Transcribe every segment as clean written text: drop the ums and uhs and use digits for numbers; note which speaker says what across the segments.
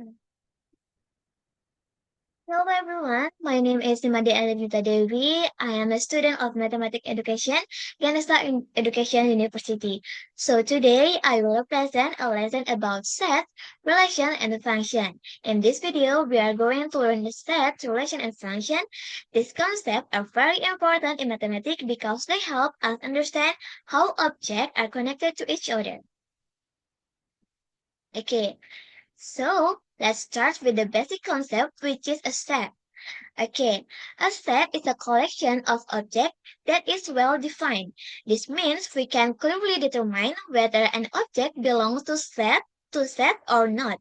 Speaker 1: Hello everyone, my name is Nimade Alavita Devi. I am a student of Mathematics Education, Ganesa Education University. So today I will present a lesson about set, relation, and function. In this video, we are going to learn the set, relation, and function. These concepts are very important in mathematics because they help us understand how objects are connected to each other. Okay, so let's start with the basic concept, which is a set. Okay, a set is a collection of objects that is well defined. This means we can clearly determine whether an object belongs to set or not.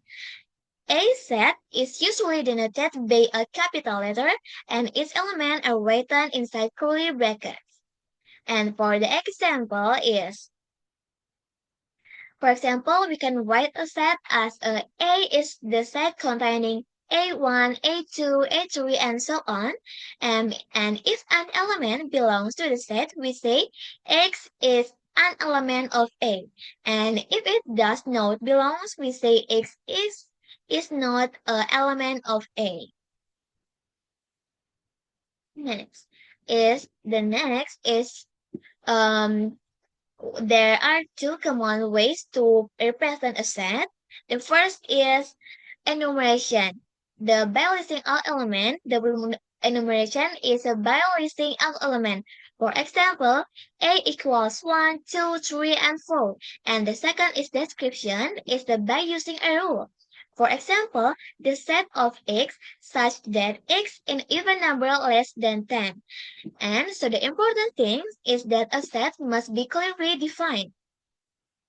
Speaker 1: A set is usually denoted by a capital letter and its elements are written inside curly brackets. And for the example is, for example, we can write a set as A is the set containing A1, A2, A3, and so on. And if an element belongs to the set, we say X is an element of A. And if it does not belong, we say X is not an element of A. Next is there are two common ways to represent a set. The first is enumeration. By listing all elements, the enumeration is by listing all elements. For example, A equals 1, 2, 3, and 4. And the second is description, by using a rule. For example, the set of x such that x in even number less than 10. And so the important thing is that a set must be clearly defined.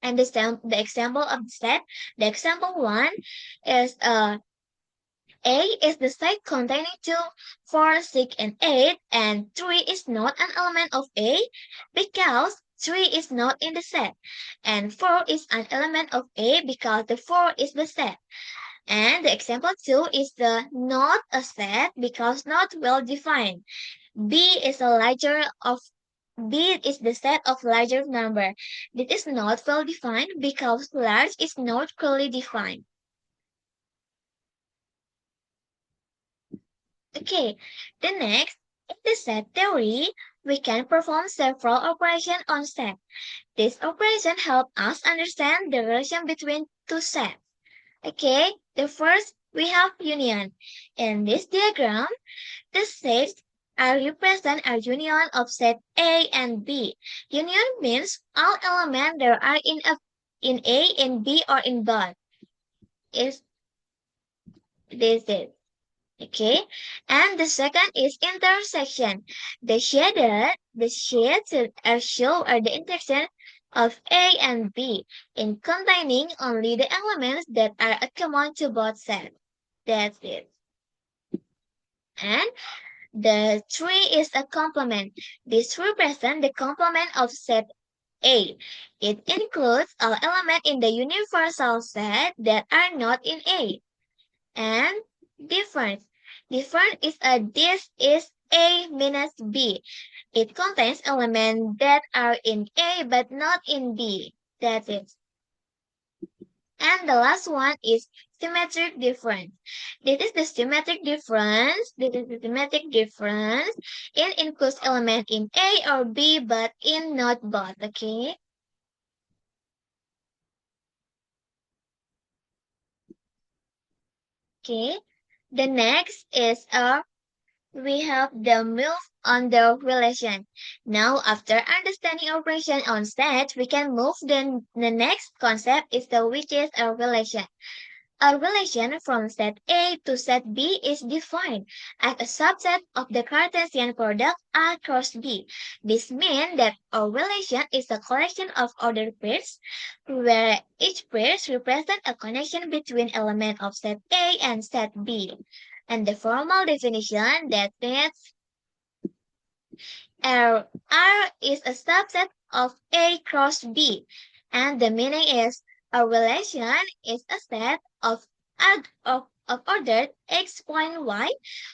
Speaker 1: And the example of the set, the example one is A is the set containing 2, 4, 6, and 8, and 3 is not an element of A because 3 is not in the set, and 4 is an element of A because the 4 is the set. And the example 2 is the not a set because not well defined. B is a larger of B is the set of larger number. This is not well defined because large is not clearly defined. Okay, the next, in the set theory, we can perform several operations on set. This operation help us understand the relation between two sets. Okay, the first we have union. In this diagram, the sets are represent a union of set A and B. Union means all elements that are in A, in B, or in both. Is this it? Okay, and the second is intersection. The shades are the intersection of A and B, in containing only the elements that are common to both sets. That's it. And the three is a complement. This represents the complement of set A. It includes all elements in the universal set that are not in A. And difference. Difference is this is A minus B. It contains elements that are in A but not in B. That's it. And the last one is symmetric difference. This is the symmetric difference. This is the symmetric difference. It includes element in A or B but in not both. Okay. Okay. The next is we have the move on the relation. Now, after understanding operation on set, we can move. Then the next concept is which is a relation. A relation from set A to set B is defined as a subset of the Cartesian product A cross B. This means that a relation is a collection of ordered pairs, where each pair represents a connection between elements of set A and set B. And the formal definition that means R is a subset of A cross B, and the meaning is a relation is a set of ordered x, y, and y,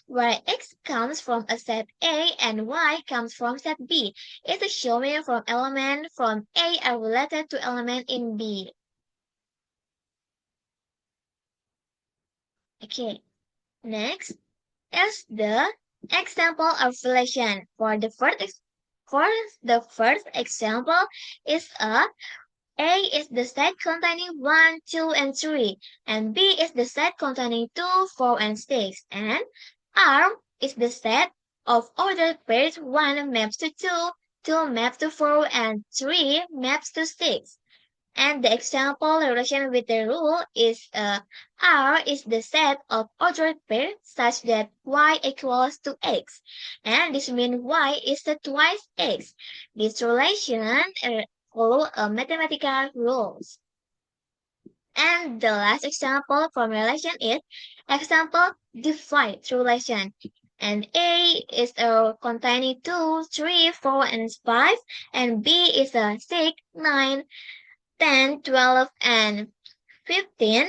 Speaker 1: where x comes from a set A and y comes from set B. It is showing from element from A are related to element in B. Okay, next is the example of relation. For the first example is A is the set containing 1, 2, and 3, and B is the set containing 2, 4, and 6, and R is the set of ordered pairs 1 maps to 2, 2 maps to 4, and 3 maps to 6. And the example relation with the rule is R is the set of ordered pairs such that Y equals to X. And this means Y is the twice X. This relation follow a mathematical rules. And the last example from relation is example divide relation. And A is containing 2, 3, 4, and 5, and B is 6, 9, 10, 12, and 15.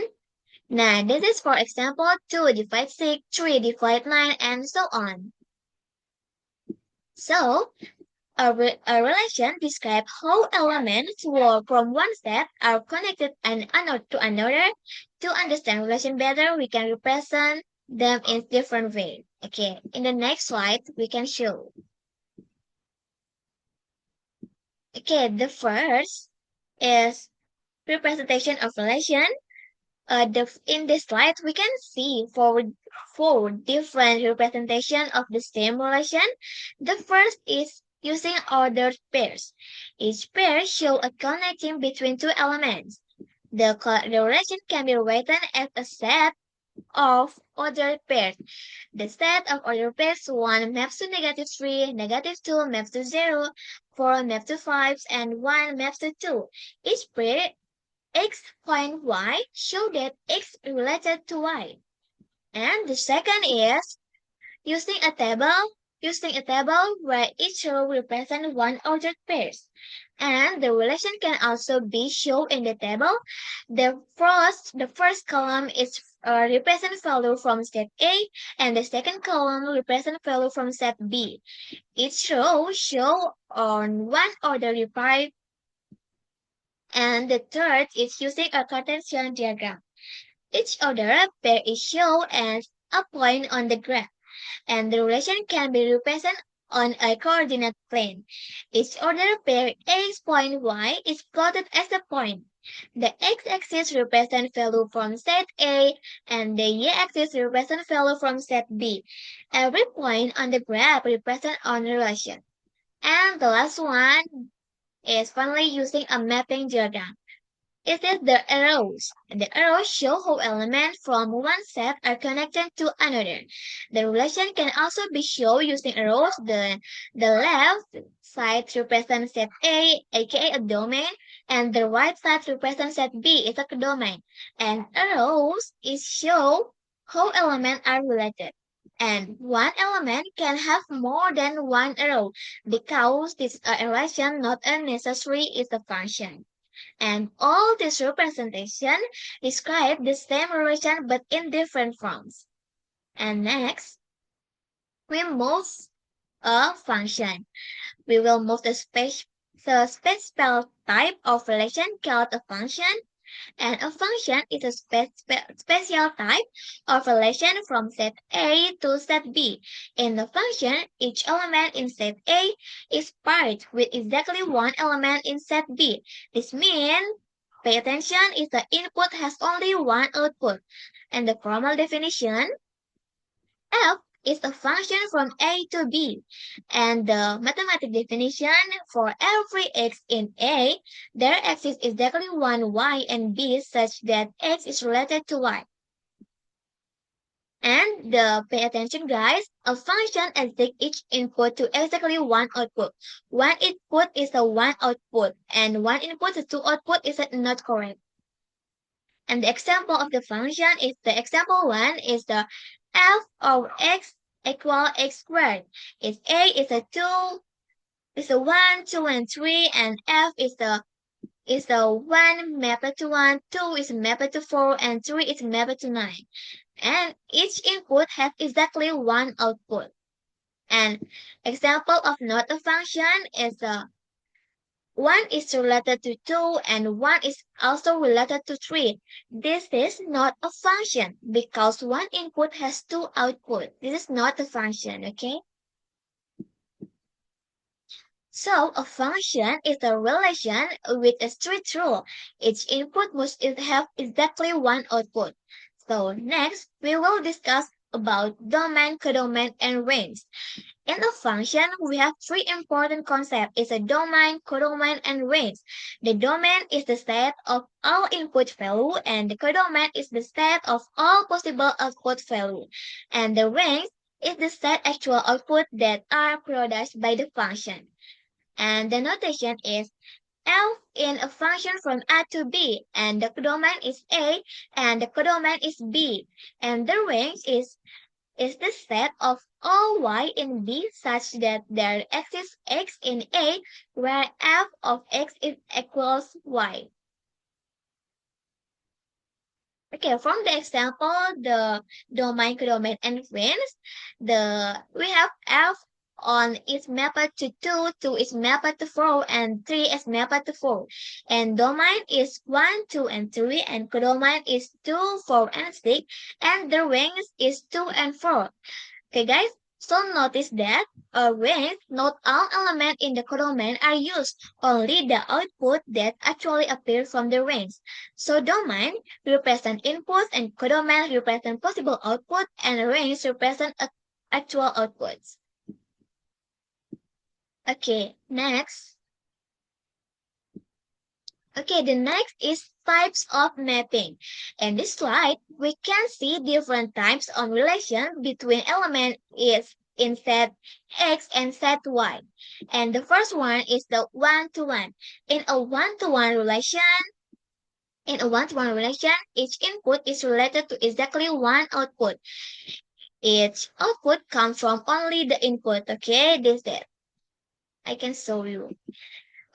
Speaker 1: Now, this is for example 2 divide 6, 3 divide 9, and so on. So, a relation describes how elements from one set are connected to another. To understand relation better, we can represent them in different ways. Okay, in the next slide, we can show. Okay, the first is representation of relation. In this slide, we can see four different representations of the same relation. The first is using ordered pairs. Each pair shows a connection between two elements. The relation can be written as a set of ordered pairs. The set of ordered pairs 1 maps to -3, -2 maps to 0, 4 maps to 5, and 1 maps to 2. Each pair X point Y show that X is related to Y. And the second is using a table where each row represents one ordered pairs. And the relation can also be shown in the table. The first column is represent value from set A, and the second column represent value from set B. Each row show on one ordered pair, and the third is using a Cartesian diagram. Each ordered pair is shown as a point on the graph, and the relation can be represented on a coordinate plane. Each ordered pair x point y is plotted as a point. The x-axis represents value from set A, and the y-axis represents value from set B. Every point on the graph represents a relation. And the last one is finally using a mapping diagram. It is the arrows. The arrows show how elements from one set are connected to another. The relation can also be shown using arrows. The left side represents set A, aka a domain, and the right side represents set B, is a domain. And arrows is show how elements are related. And one element can have more than one arrow because this is a relation, not a necessary is a function. And all these representations describe the same relation but in different forms. And next, we move a function. We will move the special type of relation called a function. And a function is a special type of relation from set A to set B. In the function, each element in set A is paired with exactly one element in set B. This means, pay attention, if the input has only one output. And the formal definition, f is a function from A to B, and the mathematical definition for every x in A, there exists exactly one y and B such that x is related to y. And pay attention guys, a function takes each input to exactly one output. One input is a one output, and one input to two output is not correct. And the example of the function is the example 1 is the f of x equal x squared. If a is a 2, is a 1, 2, and 3, and f is the 1 mapped to 1, 2 is mapped to 4, and 3 is mapped to 9. And each input has exactly one output. And example of not a function is 1 is related to 2 and 1 is also related to 3. This is not a function because one input has two outputs. This is not a function, okay? So a function is a relation with a strict rule. Each input must have exactly one output. So next, we will discuss about domain, codomain, and range. In a function, we have three important concepts. It's a domain, codomain, and range. The domain is the set of all input value, and the codomain is the set of all possible output value. And the range is the set actual output that are produced by the function. And the notation is F in a function from A to B, and the domain is A, and the codomain is B, and the range is the set of all y in B such that there exists x in A, where f of x is equals y. Okay, from the example, the domain, codomain, and range, we have f on is mapped to 2, 2 is mapped to 4, and 3 is mapped to 4. And domain is 1, 2, and 3, and codomain is 2, 4, and 6, and the range is 2 and 4. Okay, guys, so notice that a range, not all elements in the codomain are used, only the output that actually appears from the range. So domain represent inputs and codomain represent possible output and range represent actual outputs. Okay, next. Okay, the next is types of mapping. In this slide, we can see different types of relation between elements is in set X and set Y. And the first one is the one-to-one. In a one-to-one relation, each input is related to exactly one output. Each output comes from only the input. Okay, this is it. I can show you.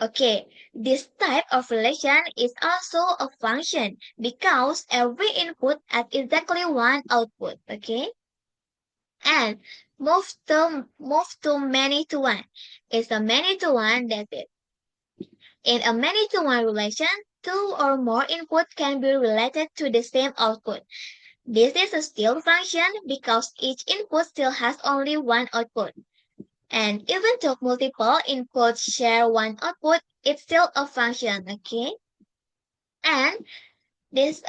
Speaker 1: Okay, this type of relation is also a function because every input has exactly one output, okay? And move to many to one. It's a many to one, that's it. In a many to one relation, two or more inputs can be related to the same output. This is a still function because each input still has only one output. And even though multiple inputs share one output, it's still a function, okay? And this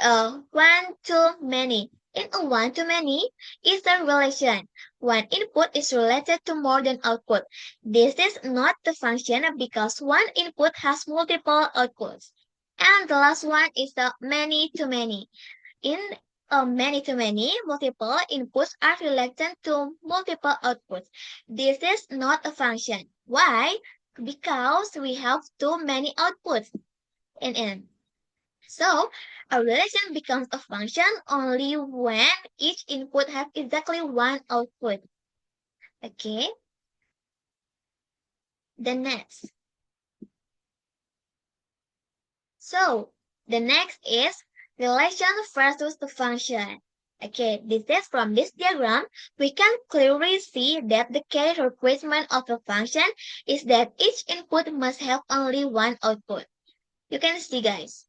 Speaker 1: one-to-many. In a one-to-many is a relation. One input is related to more than output. This is not the function because one input has multiple outputs. And the last one is the many-to-many. In a many-to-many, multiple inputs are related to multiple outputs. This is not a function. Why? Because we have too many outputs in it. So, a relation becomes a function only when each input has exactly one output. Okay? The next. So, the next is relation versus the function. Okay, this is from this diagram, we can clearly see that the case requirement of a function is that each input must have only one output. You can see, guys.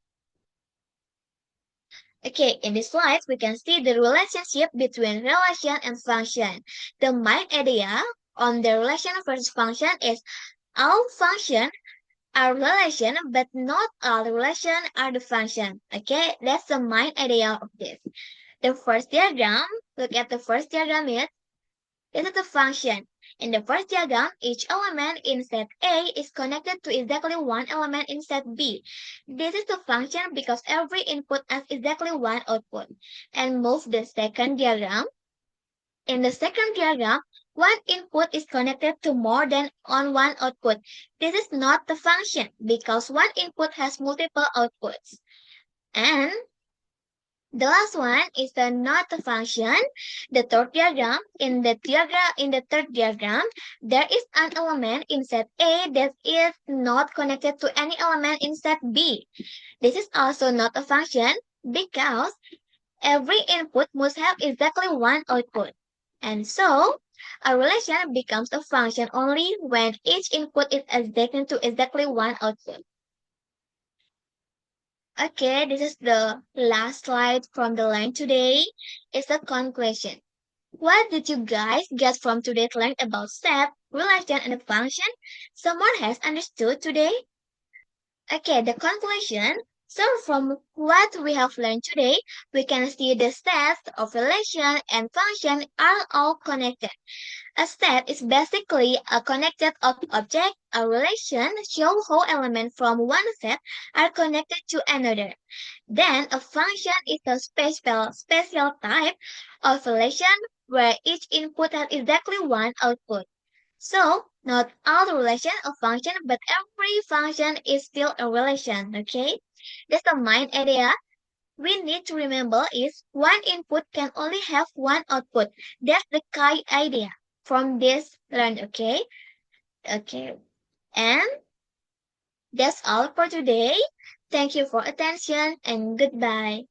Speaker 1: Okay, in this slide, we can see the relationship between relation and function. The main idea on the relation versus function is all functions are relation, but not all relation are the function. Okay, that's the main idea of this. The first diagram, look at the first diagram here. This is the function. In the first diagram, each element in set A is connected to exactly one element in set B. This is the function because every input has exactly one output. And move the second diagram. In the second diagram, one input is connected to more than on one output. This is not the function because one input has multiple outputs. And the last one is the not the function. The third diagram, in the third diagram, there is an element in set A that is not connected to any element in set B. This is also not a function because every input must have exactly one output. And so, A relation becomes a function only when each input is assigned to exactly one output. Okay, this is the last slide from the line today. It's a conclusion. What did you guys get from today's learn about step, relation, and function? Someone has understood today? Okay, the conclusion. So from what we have learned today, we can see the steps of relation and function are all connected. A set is basically a connected object. A relation shows how elements from one set are connected to another. Then a function is a special type of relation where each input has exactly one output. So, not all the relation a function, but every function is still a relation, okay? That's the main idea we need to remember is one input can only have one output. That's the key idea from this learn, okay? Okay. And that's all for today. Thank you for attention and goodbye.